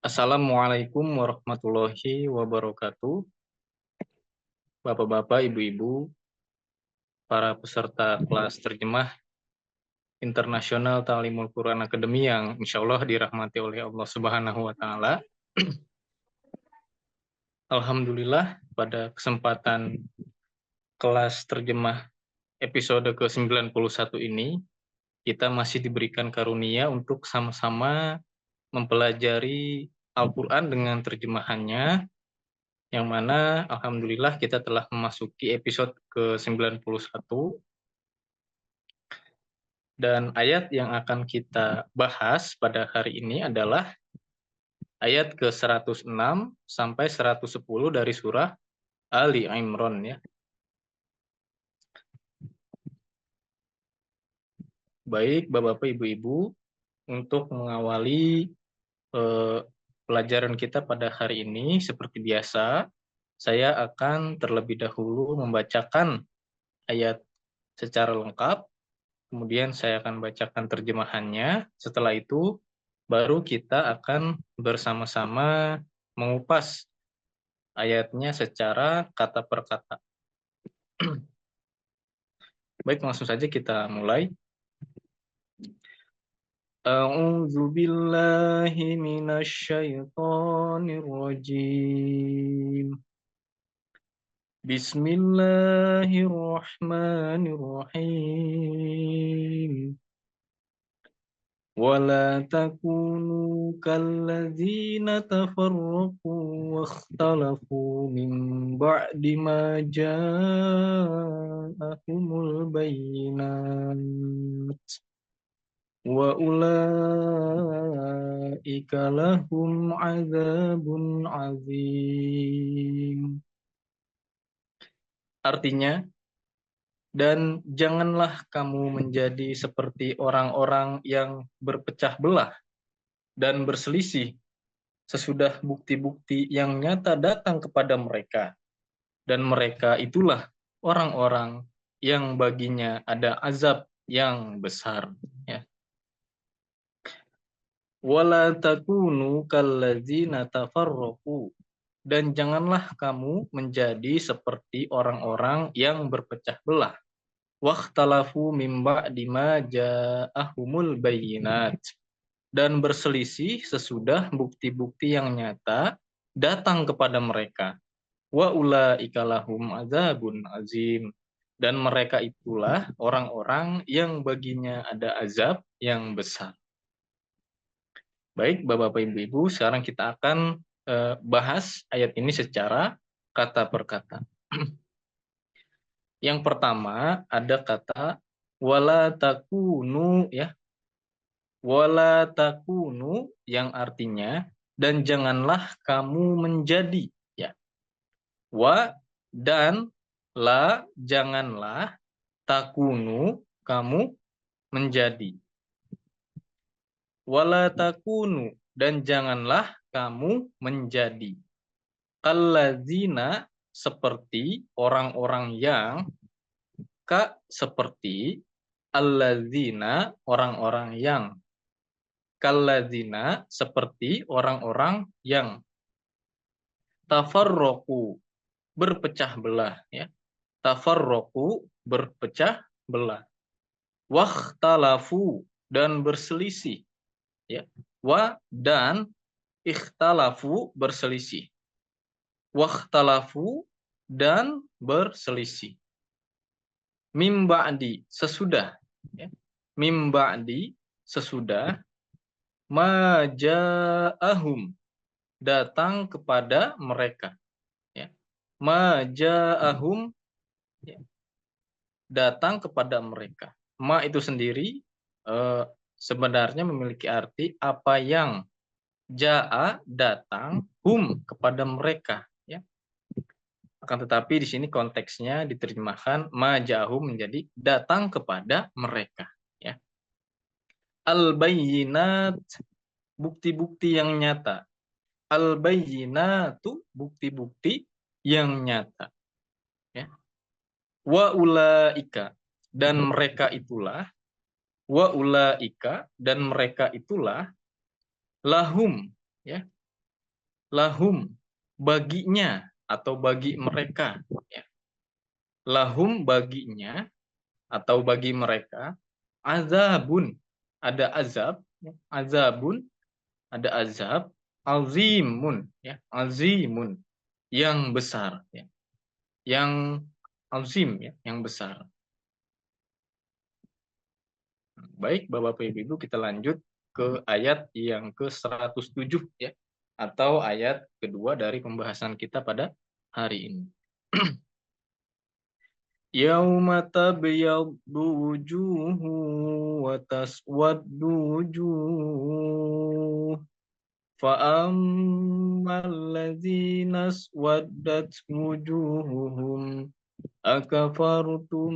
Assalamualaikum warahmatullahi wabarakatuh. Bapak-bapak, ibu-ibu, para peserta kelas terjemah internasional Ta'limul Quran Academy yang insya Allah dirahmati oleh Allah Subhanahu wa Ta'ala. Alhamdulillah, pada kesempatan kelas terjemah episode ke-91 ini, kita masih diberikan karunia untuk sama-sama mempelajari Al-Quran dengan terjemahannya, yang mana alhamdulillah kita telah memasuki episode ke-91, dan ayat yang akan kita bahas pada hari ini adalah ayat ke-106 sampai 110 dari surah Ali Imran ya. Baik Bapak-bapak, Ibu-ibu, untuk mengawali pelajaran kita pada hari ini seperti biasa, saya akan terlebih dahulu membacakan ayat secara lengkap. Kemudian saya akan bacakan terjemahannya. Setelah itu, baru kita akan bersama-sama mengupas ayatnya secara kata per kata. Baik, langsung saja kita mulai. A'udzu billahi minasy syaithanir rajim. Bismillahirrahmanirrahim. ولا تكونوا كالذين تفرقوا واختلفوا من بعد ما جاءهم البينات وأولئك لهم عذاب عظيم. Artinya, dan janganlah kamu menjadi seperti orang-orang yang berpecah belah dan berselisih sesudah bukti-bukti yang nyata datang kepada mereka. Dan mereka itulah orang-orang yang baginya ada azab yang besar. Ya. Wala takunu kalladzina tafarraqu. Dan janganlah kamu menjadi seperti orang-orang yang berpecah belah. Wakhtalafu mim ba'di ma ja'ahumul bayyinat, dan berselisih sesudah bukti-bukti yang nyata datang kepada mereka. Wa ulaika lahum adzabun azim, dan mereka itulah orang-orang yang baginya ada azab yang besar. Baik, Bapak-bapak, Ibu-ibu, sekarang kita akan bahas ayat ini secara kata per kata. Yang pertama ada kata wala takunu ya. Wala takunu yang artinya dan janganlah kamu menjadi ya. Wa dan la janganlah, takunu kamu menjadi. Wala takunu dan janganlah kamu menjadi. Kallazina seperti orang-orang yang, ka seperti, allazina orang-orang yang, kallazina seperti orang-orang yang, tafarroku berpecah belah ya, tafarroku berpecah belah, wakhtalafu dan berselisih ya, wa dan ikhtalafu berselisih, wakhtalafu dan berselisih, mim ba'di sesudah ya, mim ba'di sesudah, ma ja'ahum datang kepada mereka ya, ma ja'ahum ya, datang kepada mereka. Ma itu sendiri sebenarnya memiliki arti apa yang, ja'a datang, hum kepada mereka ya. Akan tetapi di sini konteksnya diterjemahkan ma ja'ahum menjadi datang kepada mereka ya. Al-bayyinat bukti-bukti yang nyata. Al-bayyinatu bukti-bukti yang nyata ya. Wa ulaika dan mereka itulah, wa ulaika dan mereka itulah, lahum ya, lahum baginya atau bagi mereka, ya. Lahum baginya atau bagi mereka azabun, ada azab, ya. Azabun, ada azab, azimun, ya, azimun, yang besar, ya, yang azim, ya, yang besar. Baik, Bapak Ibu, kita lanjut ke ayat yang ke-107, ya, atau ayat kedua dari pembahasan kita pada hari ini. Yauma tabyaddu wujuhu wa taswaddu wujuh. فَأَمَّا الَّذِينَ اسْوَدَّتْ وُجُوهُهُمْ أَكَفَرْتُمْ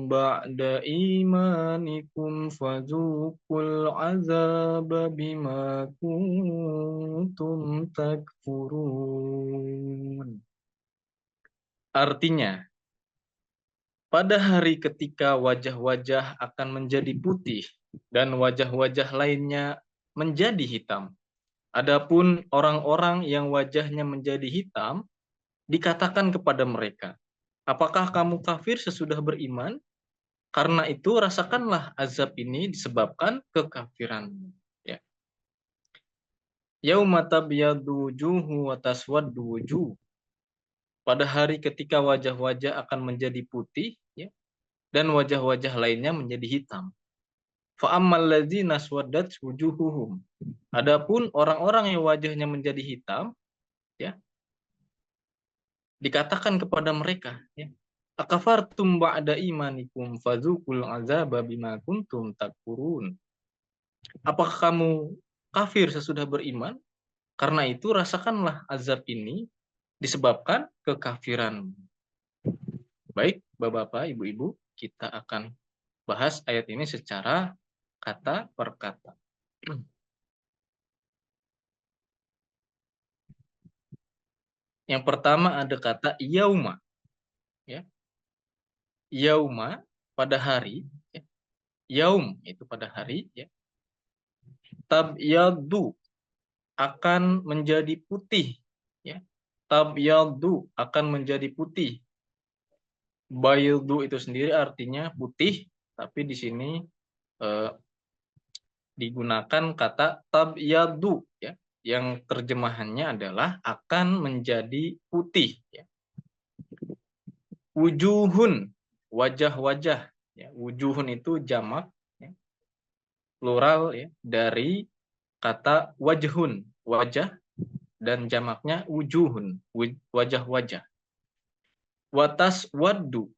بَعْدَ إِيمَانِكُمْ فَذُوقُوا الْعَذَابَ بِمَا كُنتُمْ تَكْفُرُونَ. Artinya, pada hari ketika wajah-wajah akan menjadi putih dan wajah-wajah lainnya menjadi hitam. Adapun orang-orang yang wajahnya menjadi hitam, dikatakan kepada mereka, apakah kamu kafir sesudah beriman? Karena itu rasakanlah azab ini disebabkan kekafiranmu. Ya. Yauma tabyaddu wujuhu wa taswaddu wujuh. Pada hari ketika wajah-wajah akan menjadi putih, ya, dan wajah-wajah lainnya menjadi hitam. Fa'ammal ladzina aswaddat wujuhuhum. Adapun orang-orang yang wajahnya menjadi hitam, ya, dikatakan kepada mereka, ya, akafartum ba'da imanikum fadzuqul azaba bima kuntum takfurun. Apakah kamu kafir sesudah beriman? Karena itu rasakanlah azab ini disebabkan kekafiran. Baik, Bapak-bapak, Ibu-ibu, kita akan bahas ayat ini secara kata per kata. Yang pertama ada kata yauma, ya. Yauma pada hari, ya. Yaum itu pada hari, ya. Tabyadu akan menjadi putih, ya. Tabyadu akan menjadi putih. Baydu itu sendiri artinya putih, tapi di sini eh, digunakan kata tabyadu, ya, yang terjemahannya adalah akan menjadi putih, ya. Wujuhun, wajah-wajah, ya. Wujuhun itu jamak, ya, plural, ya, dari kata wajhun, wajah, dan jamaknya wujuhun, wajah-wajah. Watas waddu,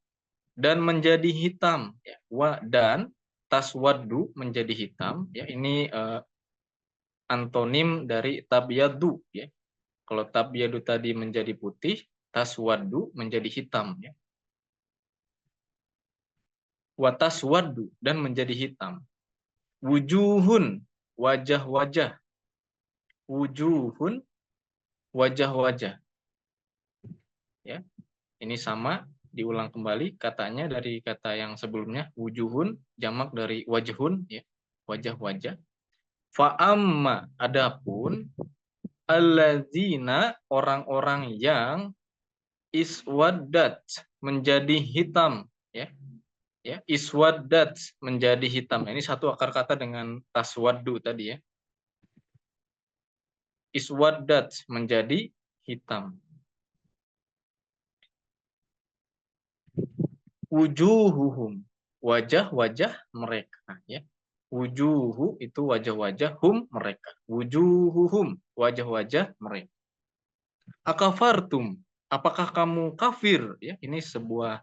dan menjadi hitam, ya. Dan taswaddu menjadi hitam, ya, ini antonim dari tabyadu, ya. Kalau tabyadu tadi menjadi putih, taswaddu menjadi hitam, ya. Wataswaddu, dan menjadi hitam. Wujuhun, wajah-wajah. Wujuhun, wajah-wajah. Ya, ini sama, diulang kembali katanya dari kata yang sebelumnya, wujuhun, jamak dari wajhun, ya, wajah-wajah. Fa'amma, adapun alladzina, orang-orang yang iswaddat, menjadi hitam, ya. Ya, iswaddat, menjadi hitam. Ini satu akar kata dengan taswaddu tadi, ya. Iswaddat, menjadi hitam. Wujuhuhum, wajah-wajah mereka, ya. Wujuhu itu wajah-wajah, hum mereka. Wujuhuhum, wajah-wajah mereka. Akafartum, apakah kamu kafir? Ya, ini sebuah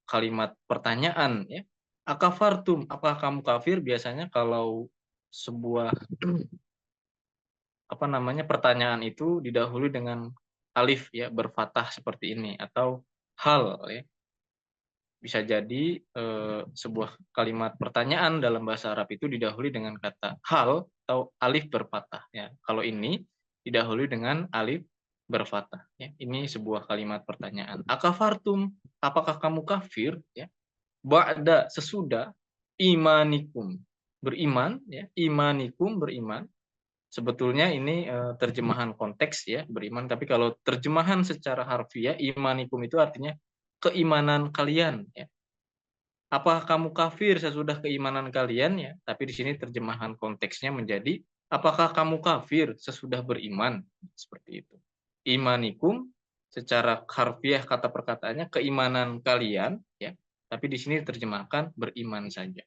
kalimat pertanyaan, ya. Akafartum, apakah kamu kafir? Biasanya kalau sebuah pertanyaan itu didahului dengan alif, ya, berfathah seperti ini, atau hal, ya. Bisa jadi sebuah kalimat pertanyaan dalam bahasa Arab itu didahului dengan kata hal atau alif berfathah, ya. Kalau ini didahului dengan alif berfathah, ya. Ini sebuah kalimat pertanyaan. Akafartum, apakah kamu kafir, ya? Ba'da, sesudah, imanikum, beriman, ya. Imanikum, beriman, sebetulnya ini terjemahan konteks ya, beriman, tapi kalau terjemahan secara harfiah imanikum itu artinya keimanan kalian ya. Apakah kamu kafir sesudah keimanan kalian ya? Tapi di sini terjemahan konteksnya menjadi apakah kamu kafir sesudah beriman? Seperti itu. Imanikum secara harfiah kata perkataannya keimanan kalian ya. Tapi di sini terjemahkan beriman saja.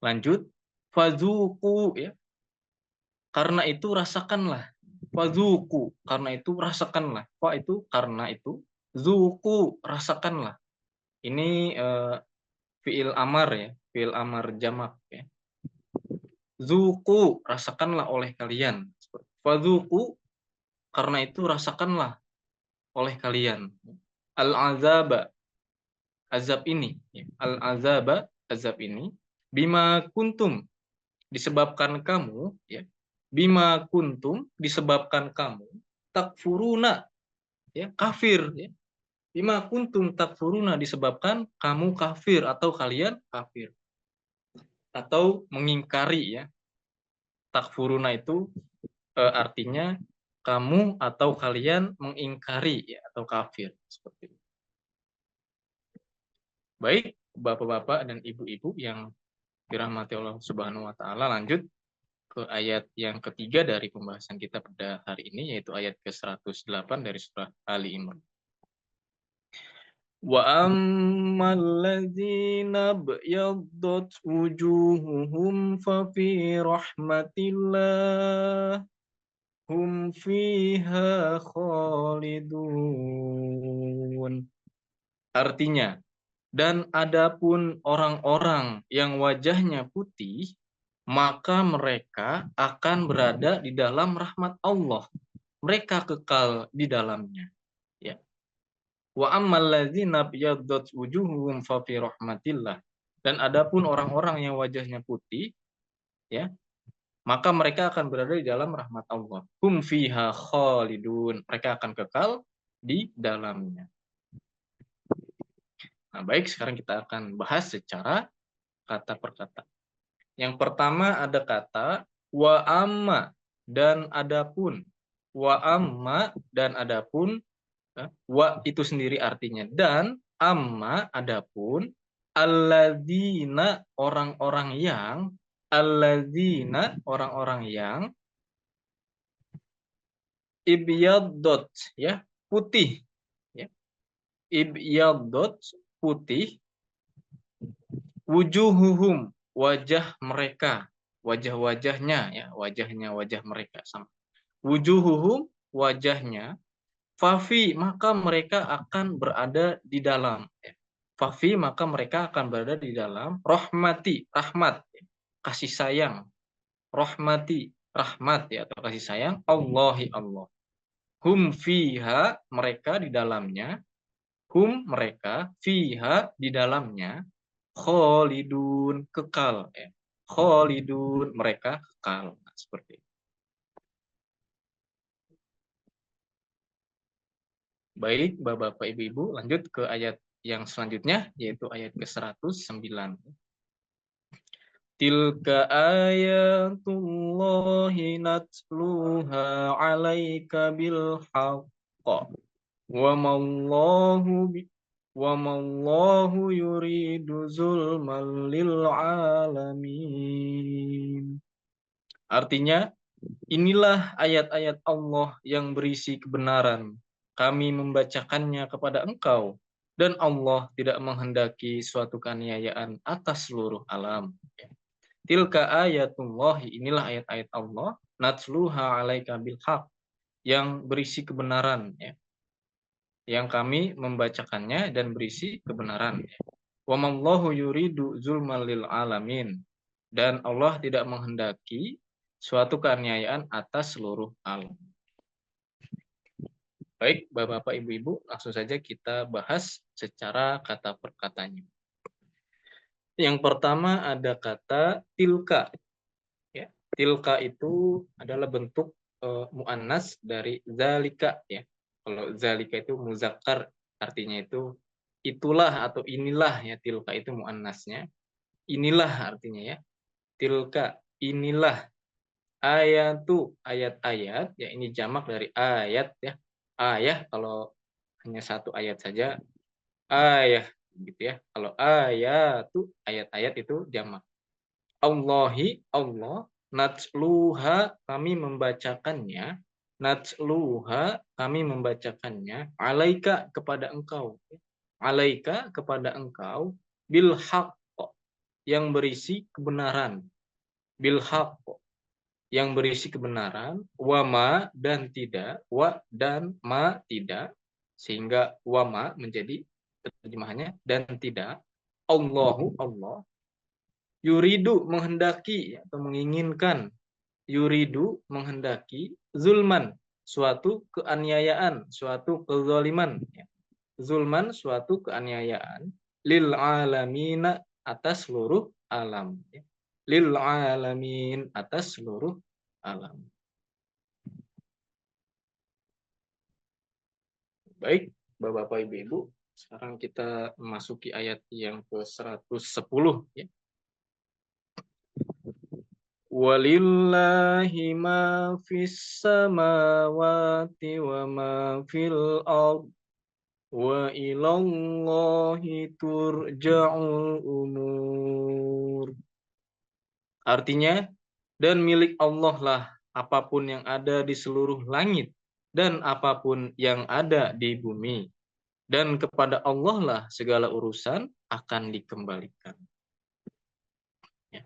Lanjut, fazuku ya. Karena itu rasakanlah. Fazuku, karena itu rasakanlah. Fa itu karena itu, zuku rasakanlah. Ini fiil amar ya, fiil amar jamak ya. Zuku, rasakanlah oleh kalian. Fazuku, karena itu rasakanlah oleh kalian. Al-azaba, azab ini. Al-azaba, azab ini. Bima kuntum, disebabkan kamu. Ya. Bima kuntum, disebabkan kamu. Takfuruna, ya, kafir. Ya. Bima kuntum takfuruna, disebabkan kamu kafir atau kalian kafir. Atau mengingkari ya. Takfuruna itu artinya kamu atau kalian mengingkari ya, atau kafir seperti itu. Baik, Bapak-bapak dan Ibu-ibu yang dirahmati Allah Subhanahu wa taala, lanjut ke ayat yang ketiga dari pembahasan kita pada hari ini, yaitu ayat ke-108 dari surah Ali Imran. Wa ammal ladzina byaddat wujuhuhum fa fi rahmatillah hum fiha khalidun. Artinya, dan adapun orang-orang yang wajahnya putih, maka mereka akan berada di dalam rahmat Allah. Mereka kekal di dalamnya. Ya. Wa ammal ladzina byaddat wujuhuhum fa fi rahmatillah. Dan adapun orang-orang yang wajahnya putih, ya, maka mereka akan berada di dalam rahmat Allah. Hum fiha khalidun. Mereka akan kekal di dalamnya. Nah, baik, sekarang kita akan bahas secara kata per kata. Yang pertama ada kata wa amma dan adapun. Wa amma dan adapun, wa itu sendiri artinya dan, amma adapun, alladzina orang-orang yang, alladzina orang-orang yang, ibyaddot ya, putih ya. Ibyaddot putih, wujuhuhum wajah mereka, wajah-wajahnya ya, wajah mereka sama. Wujuhuhum wajahnya, fafi maka mereka akan berada di dalam ya. Fafi maka mereka akan berada di dalam rahmati, rahmat ya. Kasih sayang, rahmati, rahmat ya, atau kasih sayang Allahi Allah. Hum fiha mereka di dalamnya, hum mereka, fiha di dalamnya, khalidun kekal ya. Khalidun mereka kekal. Nah, seperti itu. Baik, Bapak Ibu-ibu, lanjut ke ayat yang selanjutnya, yaitu ayat ke-109. Tilka ayatullahi natluha 'alaika bil haqq wa mallahu yuridu zulman lil alamin. Artinya, inilah ayat-ayat Allah yang berisi kebenaran. Kami membacakannya kepada engkau, dan Allah tidak menghendaki suatu keaniayaan atas seluruh alam. Tilka ayatullah, inilah ayat-ayat Allah, natsluha 'alaika bil haq, yang berisi kebenaran ya. Yang kami membacakannya dan berisi kebenaran. Wa mallahu yuridu zulmal lil alamin, dan Allah tidak menghendaki suatu keaniayaan atas seluruh alam. Baik, Bapak-bapak, Ibu-ibu, langsung saja kita bahas secara kata per katanya. Yang pertama ada kata tilka. Ya, tilka itu adalah bentuk muannas dari zalika ya. Kalau zalika itu muzakkar, artinya itu itulah atau inilah ya, tilka itu muannasnya. Inilah artinya ya. tilka, inilah, ayatu, ayat-ayat, ya ini jamak dari ayat ya. Ayah kalau hanya satu ayat saja, ayah gitu ya. Kalau ayatu, ayat-ayat itu jamak. Allahi, Allah, natsluha, kami membacakannya, natsluha, kami membacakannya, alaika, kepada engkau. Alaika, kepada engkau, bil haqq, yang berisi kebenaran. Bil haqq, yang berisi kebenaran, wa ma, dan tidak, wa dan ma tidak, sehingga wa ma menjadi terjemahannya dan tidak. Allahu, Allah, yuridu, menghendaki atau menginginkan, yuridu, menghendaki, zulman, suatu keaniayaan, suatu kezaliman, ya. Zulman, suatu keaniayaan, lil alamina, atas seluruh alam, ya. Lil alamin, atas seluruh alam. Baik, Bapak-bapak, Ibu-ibu, sekarang kita memasuki ayat yang ke-110 ya. Walillahi ma fis samawati wa ma fil ard wa ilallahi turja'ul umur. Artinya, dan milik Allah lah apapun yang ada di seluruh langit dan apapun yang ada di bumi. Dan kepada Allah lah segala urusan akan dikembalikan. Ya.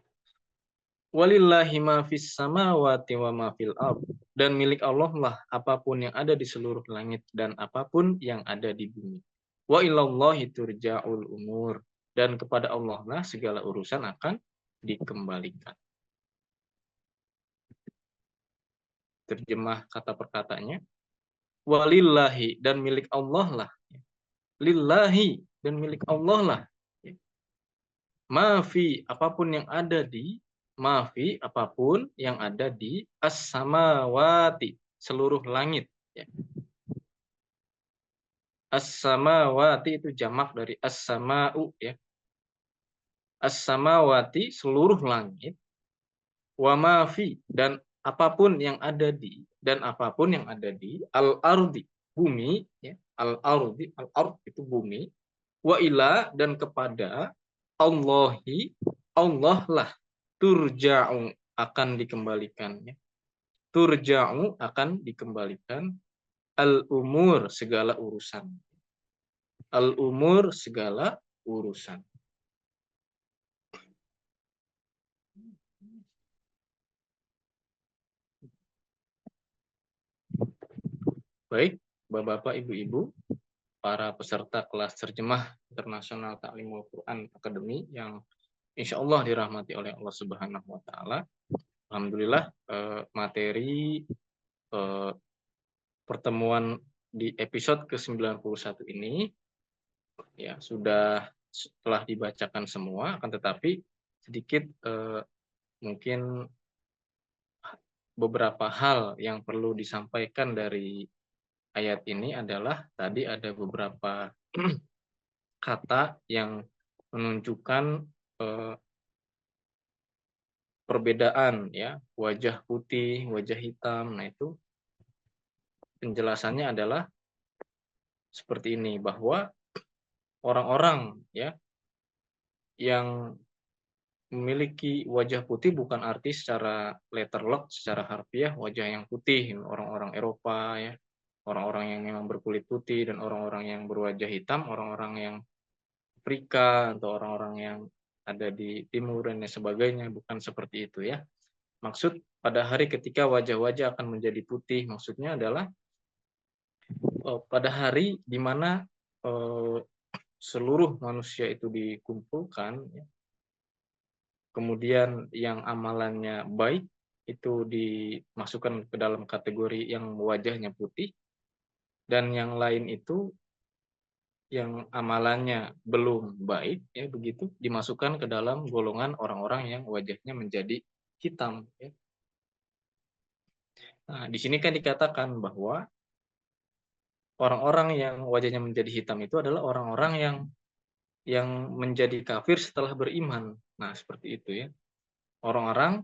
Walillahi ma fis samawati wa ma fil ard. Dan milik Allah lah apapun yang ada di seluruh langit dan apapun yang ada di bumi. Wa ilallahi turja'ul umur. Dan kepada Allah lah segala urusan akan dikembalikan. Terjemah kata perkataannya, walillahi, dan milik Allah lah. Lillahi, dan milik Allah lah. Mafi, apapun yang ada di, mafi, apapun yang ada di as-samawati, seluruh langit. Ya. As-samawati itu jamak dari as-sama'u ya. As-samawati, seluruh langit. Wa mafi, dan apapun yang ada di, dan apapun yang ada di al-ardi, bumi ya. Al-ardi, al-ard itu bumi. Wa ila, dan kepada Allahi, Allah lah, turja'u, akan dikembalikannya. Turja'u, akan dikembalikan, al-umur, segala urusan. Al-umur, segala urusan. Baik, Bapak-bapak, Ibu-ibu, para peserta kelas terjemah internasional Ta'limul Quran Academy yang insya Allah dirahmati oleh Allah Subhanahu wa Ta'ala. Alhamdulillah, materi pertemuan di episode ke-91 ini ya sudah telah dibacakan semua, akan tetapi sedikit mungkin beberapa hal yang perlu disampaikan dari ayat ini adalah tadi ada beberapa kata yang menunjukkan perbedaan ya, wajah putih, wajah hitam. Nah, itu penjelasannya adalah seperti ini, bahwa orang-orang ya yang memiliki wajah putih bukan arti secara letterlock, secara harfiah wajah yang putih, orang-orang Eropa ya, orang-orang yang memang berkulit putih, dan orang-orang yang berwajah hitam, orang-orang yang Afrika atau orang-orang yang ada di timur dan sebagainya, bukan seperti itu ya. Maksud pada hari ketika wajah-wajah akan menjadi putih, maksudnya adalah pada hari di mana seluruh manusia itu dikumpulkan ya, kemudian yang amalannya baik itu dimasukkan ke dalam kategori yang wajahnya putih, dan yang lain itu yang amalannya belum baik ya, begitu dimasukkan ke dalam golongan orang-orang yang wajahnya menjadi hitam ya. Nah, di sini kan dikatakan bahwa orang-orang yang wajahnya menjadi hitam itu adalah orang-orang yang menjadi kafir setelah beriman. Nah, seperti itu ya. orang-orang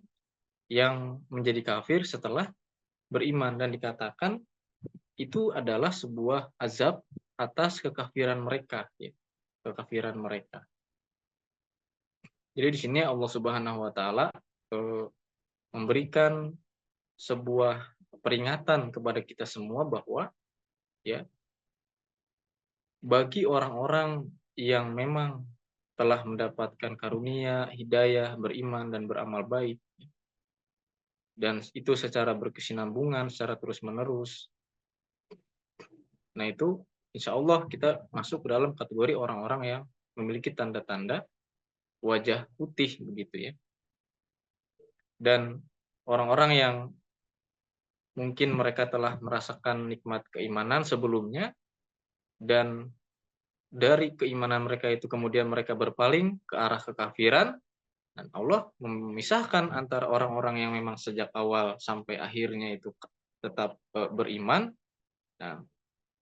yang menjadi kafir setelah beriman, dan dikatakan itu adalah sebuah azab atas kekafiran mereka, ya, kekafiran mereka. Jadi di sini Allah Subhanahu wa taala memberikan sebuah peringatan kepada kita semua bahwa, ya, bagi orang-orang yang memang telah mendapatkan karunia, hidayah, beriman dan beramal baik, dan itu secara berkesinambungan, secara terus-menerus. Nah, itu insya Allah kita masuk ke dalam kategori orang-orang yang memiliki tanda-tanda wajah putih begitu, ya. Dan orang-orang yang mungkin mereka telah merasakan nikmat keimanan sebelumnya, dan dari keimanan mereka itu kemudian mereka berpaling ke arah kekafiran, dan Allah memisahkan antara orang-orang yang memang sejak awal sampai akhirnya itu tetap beriman. Nah,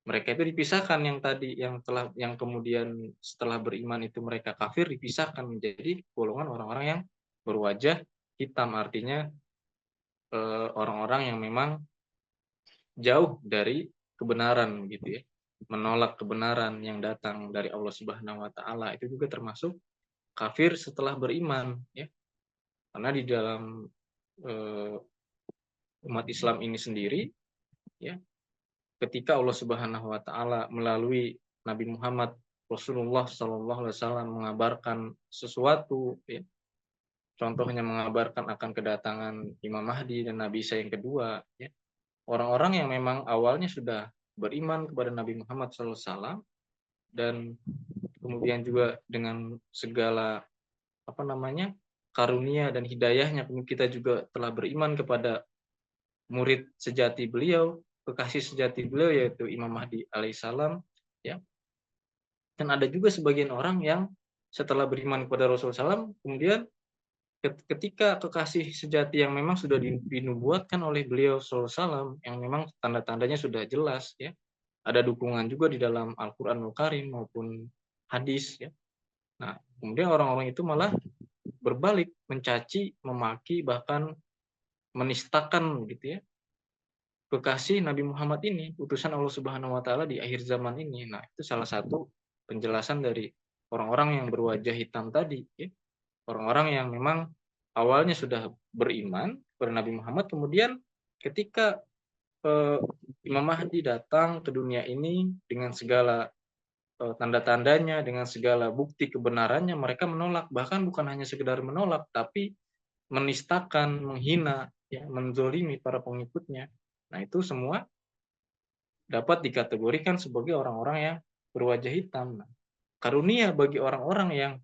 mereka itu dipisahkan, yang tadi yang kemudian setelah beriman itu mereka kafir, dipisahkan menjadi golongan orang-orang yang berwajah hitam, artinya orang-orang yang memang jauh dari kebenaran gitu, ya. Menolak kebenaran yang datang dari Allah Subhanahu wa taala, itu juga termasuk kafir setelah beriman, ya. Karena di dalam umat Islam ini sendiri, ya, ketika Allah Subhanahu wa taala melalui Nabi Muhammad Rasulullah Shallallahu alaihi wasallam mengabarkan sesuatu, ya, contohnya mengabarkan akan kedatangan Imam Mahdi dan Nabi Isa yang kedua, ya. Orang-orang yang memang awalnya sudah beriman kepada Nabi Muhammad SAW, dan kemudian juga dengan segala karunia dan hidayahnya, kita juga telah beriman kepada murid sejati beliau, kekasih sejati beliau, yaitu Imam Mahdi alaihissalam, ya. Dan ada juga sebagian orang yang setelah beriman kepada Rasulullah SAW, kemudian ketika kekasih sejati yang memang sudah dinubuatkan oleh beliau SAW, yang memang tanda-tandanya sudah jelas, ya, ada dukungan juga di dalam Al-Qur'anul Karim maupun hadis, ya. Nah, kemudian orang-orang itu malah berbalik mencaci, memaki, bahkan menistakan gitu, ya, kekasih Nabi Muhammad ini, utusan Allah Subhanahu wa taala di akhir zaman ini. Nah, itu salah satu penjelasan dari orang-orang yang berwajah hitam tadi, ya. Orang-orang yang memang awalnya sudah beriman kepada Nabi Muhammad, kemudian ketika Imam Mahdi datang ke dunia ini dengan segala tanda-tandanya, dengan segala bukti kebenarannya, mereka menolak. Bahkan bukan hanya sekedar menolak, tapi menistakan, menghina, ya, menzolimi para pengikutnya. Nah, itu semua dapat dikategorikan sebagai orang-orang yang berwajah hitam. Nah, karunia bagi orang-orang yang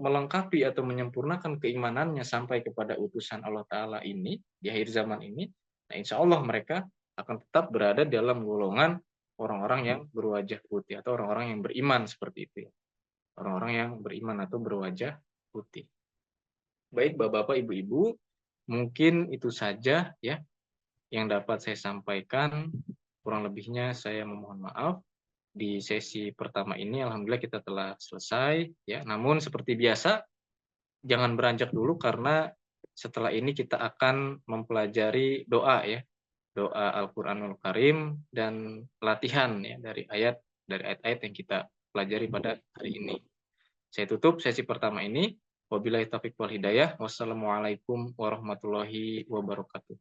melengkapi atau menyempurnakan keimanannya sampai kepada utusan Allah Ta'ala ini, di akhir zaman ini, nah, insya Allah mereka akan tetap berada dalam golongan orang-orang yang berwajah putih, atau orang-orang yang beriman, seperti itu, ya. Orang-orang yang beriman atau berwajah putih. Baik, Bapak-bapak, Ibu-ibu, mungkin itu saja, ya, yang dapat saya sampaikan. Kurang lebihnya saya memohon maaf. Di sesi pertama ini alhamdulillah kita telah selesai, ya. Namun seperti biasa, jangan beranjak dulu, karena setelah ini kita akan mempelajari doa, ya. Doa Al-Qur'anul Karim dan latihan, ya, dari ayat-ayat yang kita pelajari pada hari ini. Saya tutup sesi pertama ini. Wabillahi taufiq wal hidayah. Wassalamualaikum warahmatullahi wabarakatuh.